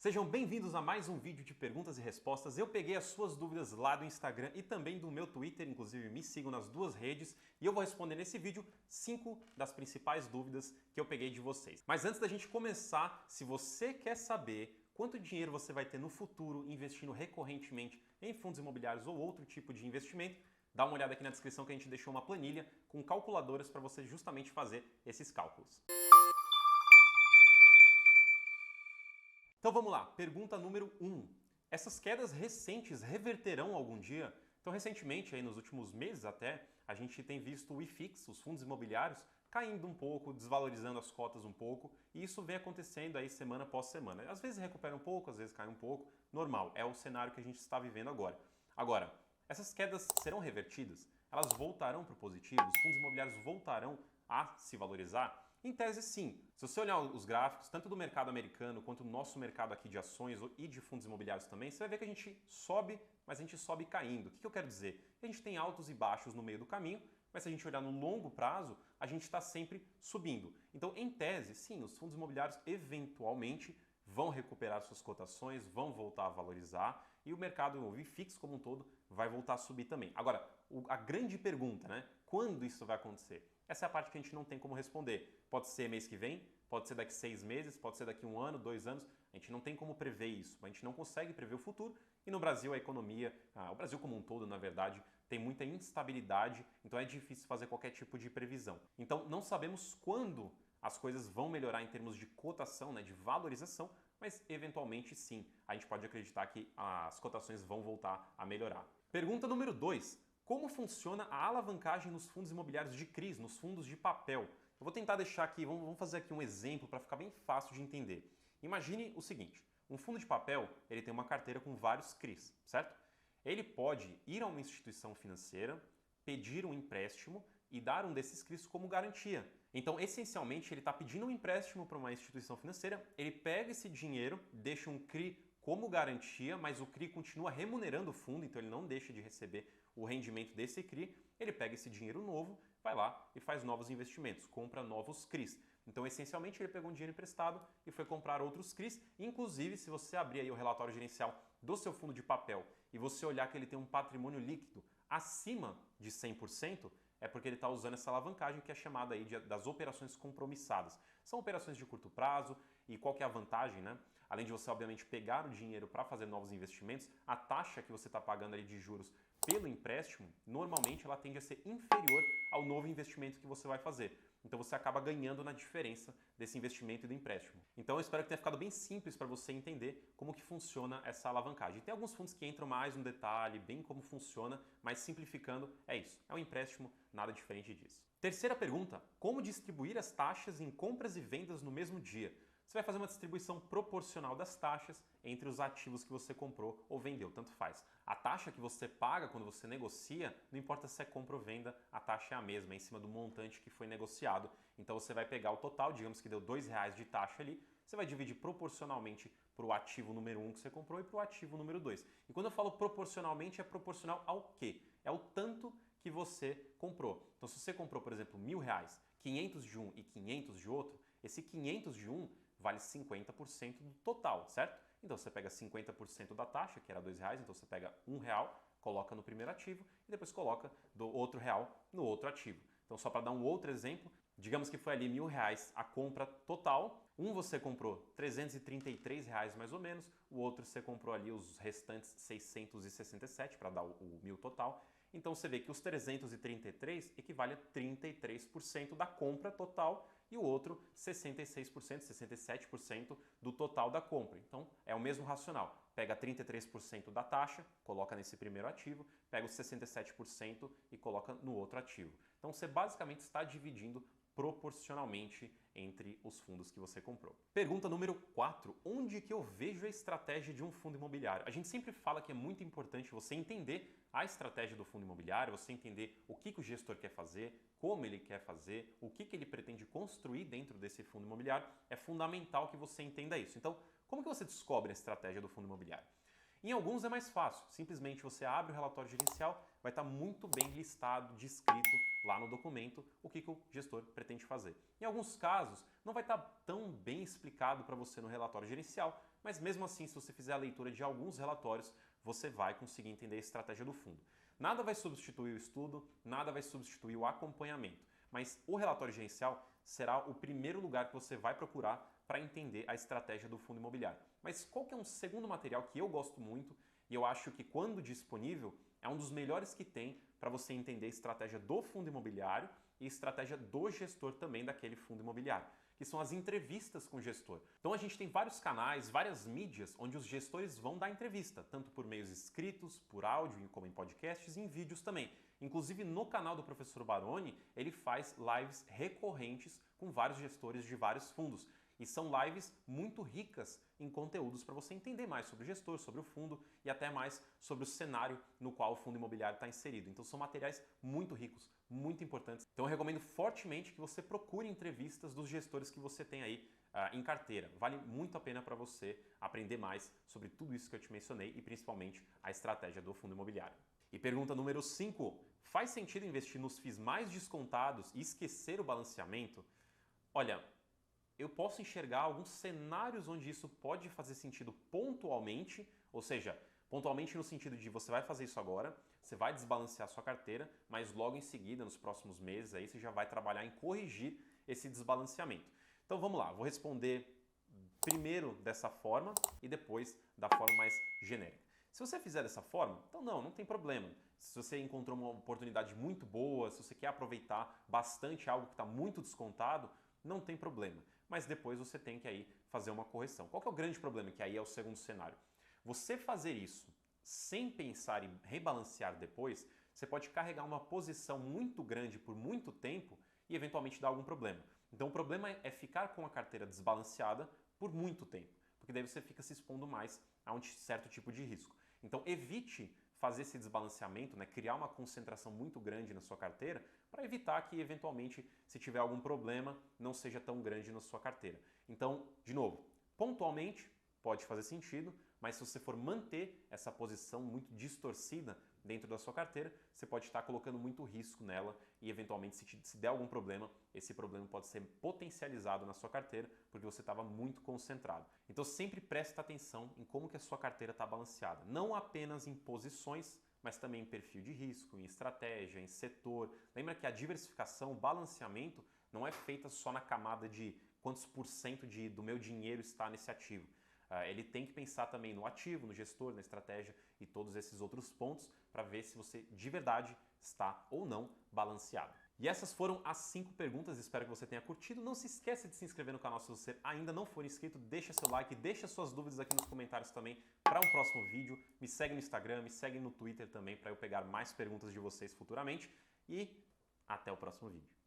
Sejam bem-vindos a mais um vídeo de perguntas e respostas. Eu peguei as suas dúvidas lá do Instagram e também do meu Twitter, inclusive me sigam nas duas redes e eu vou responder nesse vídeo 5 das principais dúvidas que eu peguei de vocês. Mas antes da gente começar, se você quer saber quanto dinheiro você vai ter no futuro investindo recorrentemente em fundos imobiliários ou outro tipo de investimento, dá uma olhada aqui na descrição que a gente deixou uma planilha com calculadoras para você justamente fazer esses cálculos. Então vamos lá, pergunta número 1. Essas quedas recentes reverterão algum dia? Então recentemente, aí nos últimos meses até, a gente tem visto o IFIX, os fundos imobiliários, caindo um pouco, desvalorizando as cotas um pouco, e isso vem acontecendo aí semana após semana. Às vezes recupera um pouco, às vezes cai um pouco, normal, é o cenário que a gente está vivendo agora. Agora, essas quedas serão revertidas? Elas voltarão para o positivo? Os fundos imobiliários voltarão a se valorizar? Em tese, sim. Se você olhar os gráficos, tanto do mercado americano quanto do nosso mercado aqui de ações e de fundos imobiliários também, você vai ver que a gente sobe, mas a gente sobe caindo. O que eu quero dizer? A gente tem altos e baixos no meio do caminho, mas se a gente olhar no longo prazo, a gente está sempre subindo. Então, em tese, sim, os fundos imobiliários eventualmente vão recuperar suas cotações, vão voltar a valorizar e o mercado, o IFIX como um todo, vai voltar a subir também. Agora, a grande pergunta, né? Quando isso vai acontecer? Essa é a parte que a gente não tem como responder. Pode ser mês que vem, pode ser daqui 6 meses, pode ser daqui 1 ano, 2 anos. A gente não tem como prever isso, a gente não consegue prever o futuro. E no Brasil a economia, o Brasil como um todo, na verdade, tem muita instabilidade, então é difícil fazer qualquer tipo de previsão. Então não sabemos quando as coisas vão melhorar em termos de cotação, né, de valorização, mas eventualmente sim, a gente pode acreditar que as cotações vão voltar a melhorar. Pergunta número 2. Como funciona a alavancagem nos fundos imobiliários de CRIs, nos fundos de papel? Eu vou tentar deixar aqui, vamos fazer aqui um exemplo para ficar bem fácil de entender. Imagine o seguinte, um fundo de papel ele tem uma carteira com vários CRIs, certo? Ele pode ir a uma instituição financeira, pedir um empréstimo e dar um desses CRIs como garantia. Então, essencialmente, ele está pedindo um empréstimo para uma instituição financeira, ele pega esse dinheiro, deixa um CRI como garantia, mas o CRI continua remunerando o fundo, então ele não deixa de receber o rendimento desse CRI, ele pega esse dinheiro novo, vai lá e faz novos investimentos, compra novos CRIs. Então, essencialmente, ele pegou um dinheiro emprestado e foi comprar outros CRIs. Inclusive, se você abrir aí o relatório gerencial do seu fundo de papel e você olhar que ele tem um patrimônio líquido acima de 100%, é porque ele está usando essa alavancagem que é chamada aí das operações compromissadas. São operações de curto prazo e qual que é a vantagem, né? Além de você, obviamente, pegar o dinheiro para fazer novos investimentos, a taxa que você está pagando ali de juros pelo empréstimo, normalmente ela tende a ser inferior ao novo investimento que você vai fazer. Então você acaba ganhando na diferença desse investimento e do empréstimo. Então eu espero que tenha ficado bem simples para você entender como que funciona essa alavancagem. Tem alguns fundos que entram mais no detalhe, bem como funciona, mas simplificando, é isso. É um empréstimo, nada diferente disso. Terceira pergunta, como distribuir as taxas em compras e vendas no mesmo dia? Você vai fazer uma distribuição proporcional das taxas entre os ativos que você comprou ou vendeu, tanto faz. A taxa que você paga quando você negocia, não importa se é compra ou venda, a taxa é a mesma, é em cima do montante que foi negociado. Então você vai pegar o total, digamos que deu R$2 de taxa ali, você vai dividir proporcionalmente para o ativo número 1 que você comprou e para o ativo número 2. E quando eu falo proporcionalmente, é proporcional ao quê? É o tanto que você comprou. Então se você comprou, por exemplo, R$1.000, 500 de um e 500 de outro, esse 500 de um vale 50% do total, certo? Então você pega 50% da taxa, que era R$2, então você pega R$1, coloca no primeiro ativo e depois coloca do outro real no outro ativo. Então só para dar um outro exemplo, digamos que foi ali R$1.000 a compra total, um você comprou R$333 mais ou menos, o outro você comprou ali os restantes 667 para dar o 1.000 total. Então você vê que os 333 equivale a 33% da compra total e o outro 66%, 67% do total da compra. Então é o mesmo racional. Pega 33% da taxa, coloca nesse primeiro ativo, pega os 67% e coloca no outro ativo. Então você basicamente está dividindo proporcionalmente entre os fundos que você comprou. Pergunta número 4. Onde que eu vejo a estratégia de um fundo imobiliário? A gente sempre fala que é muito importante você entender a estratégia do fundo imobiliário, você entender o que o gestor quer fazer, como ele quer fazer, o que ele pretende construir dentro desse fundo imobiliário. É fundamental que você entenda isso. Então, como que você descobre a estratégia do fundo imobiliário? Em alguns é mais fácil, simplesmente você abre o relatório gerencial, vai estar muito bem listado, descrito lá no documento o que o gestor pretende fazer. Em alguns casos, não vai estar tão bem explicado para você no relatório gerencial, mas mesmo assim, se você fizer a leitura de alguns relatórios, você vai conseguir entender a estratégia do fundo. Nada vai substituir o estudo, nada vai substituir o acompanhamento, mas o relatório gerencial será o primeiro lugar que você vai procurar para entender a estratégia do fundo imobiliário. Mas qual que é um segundo material que eu gosto muito e eu acho que, quando disponível, é um dos melhores que tem para você entender a estratégia do fundo imobiliário e a estratégia do gestor também daquele fundo imobiliário, que são as entrevistas com o gestor. Então a gente tem vários canais, várias mídias onde os gestores vão dar entrevista, tanto por meios escritos, por áudio, como em podcasts e em vídeos também. Inclusive no canal do Professor Baroni, ele faz lives recorrentes com vários gestores de vários fundos. E são lives muito ricas em conteúdos para você entender mais sobre o gestor, sobre o fundo e até mais sobre o cenário no qual o fundo imobiliário está inserido. Então são materiais muito ricos, muito importantes. Então eu recomendo fortemente que você procure entrevistas dos gestores que você tem aí em carteira. Vale muito a pena para você aprender mais sobre tudo isso que eu te mencionei e principalmente a estratégia do fundo imobiliário. E pergunta número 5. Faz sentido investir nos FIIs mais descontados e esquecer o balanceamento? Olha, eu posso enxergar alguns cenários onde isso pode fazer sentido pontualmente, ou seja, pontualmente no sentido de você vai fazer isso agora, você vai desbalancear a sua carteira, mas logo em seguida, nos próximos meses, aí você já vai trabalhar em corrigir esse desbalanceamento. Então vamos lá, vou responder primeiro dessa forma e depois da forma mais genérica. Se você fizer dessa forma, então não tem problema. Se você encontrou uma oportunidade muito boa, se você quer aproveitar bastante algo que está muito descontado, não tem problema. Mas depois você tem que aí fazer uma correção. Qual que é o grande problema? Que aí é o segundo cenário. Você fazer isso sem pensar em rebalancear depois, você pode carregar uma posição muito grande por muito tempo e eventualmente dar algum problema. Então o problema é ficar com a carteira desbalanceada por muito tempo, porque daí você fica se expondo mais a um certo tipo de risco. Então evite fazer esse desbalanceamento, criar uma concentração muito grande na sua carteira, para evitar que, eventualmente, se tiver algum problema, não seja tão grande na sua carteira. Então, de novo, pontualmente pode fazer sentido, mas se você for manter essa posição muito distorcida dentro da sua carteira, você pode estar colocando muito risco nela e, eventualmente, se der algum problema, esse problema pode ser potencializado na sua carteira porque você estava muito concentrado. Então, sempre preste atenção em como que a sua carteira está balanceada. Não apenas em posições, mas também em perfil de risco, em estratégia, em setor. Lembra que a diversificação, o balanceamento, não é feita só na camada de quantos por cento do meu dinheiro está nesse ativo. Ele tem que pensar também no ativo, no gestor, na estratégia e todos esses outros pontos para ver se você de verdade está ou não balanceado. E essas foram as 5 perguntas, espero que você tenha curtido. Não se esqueça de se inscrever no canal se você ainda não for inscrito, deixa seu like, deixa suas dúvidas aqui nos comentários também para um próximo vídeo. Me segue no Instagram, me segue no Twitter também para eu pegar mais perguntas de vocês futuramente e até o próximo vídeo.